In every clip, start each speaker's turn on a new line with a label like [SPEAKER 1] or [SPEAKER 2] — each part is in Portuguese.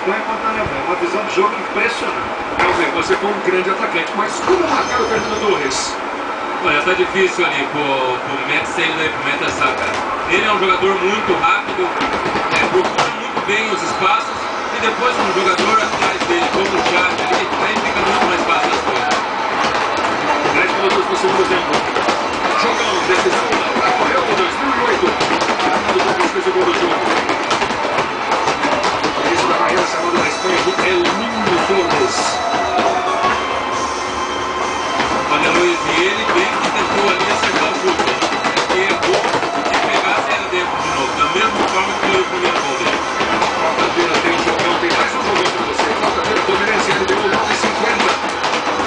[SPEAKER 1] Espanha contra a Alemanha. Uma visão de jogo impressionante.
[SPEAKER 2] Você foi um grande atacante, mas como marcar o Fernando Torres?
[SPEAKER 3] Olha, tá difícil ali pro Matt Taylor e pro Matt Saka. Ele é um jogador muito rápido, procura muito bem os espaços e depois um jogador atrás dele, como o Thiago ali, aí fica muito mais fácil as coisas.
[SPEAKER 2] 10 minutos no segundo tempo. Jogão, decisão da Coreia de 2008. Fernando Torres fez o gol do jogo.
[SPEAKER 1] Isso da carreira chamada na Espanha de El Niño Torres.
[SPEAKER 3] Olha, Luiz, e ele bem que tentou ali acertar o chute. E errou, se pegasse era dentro de novo, da mesma forma que foi o primeiro gol dele.
[SPEAKER 1] Quarta-feira tem um jogão, tem mais um jogão pra você. Quarta-feira, Fluminense LDU 9h50.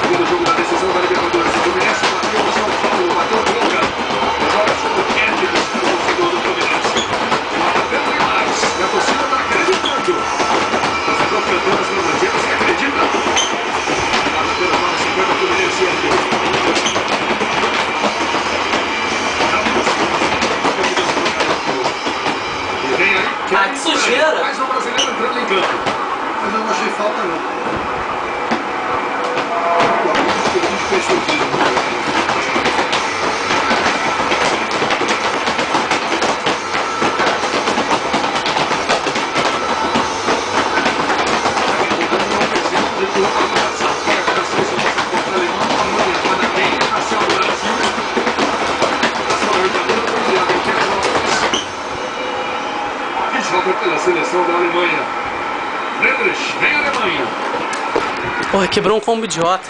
[SPEAKER 1] Segundo jogo da decisão da Libertadores. O Fluminense bateu o São Paulo, bateu o Boca. Agora jogo quente do torcedor do Fluminense. Quarta-feira tem mais. E a torcida tá acreditando. Você está cantando as bandeiras, você acredita? Quarta-feira, 9h50, Fluminense LDU.
[SPEAKER 4] Ah, que sujeira!
[SPEAKER 1] Mais um brasileiro entrando em campo. Mas eu não achei falta, não. O árbitro fechou o vídeo. Pela seleção da Alemanha. Friedrich, vem Alemanha.
[SPEAKER 4] Porra, quebrou um combo idiota.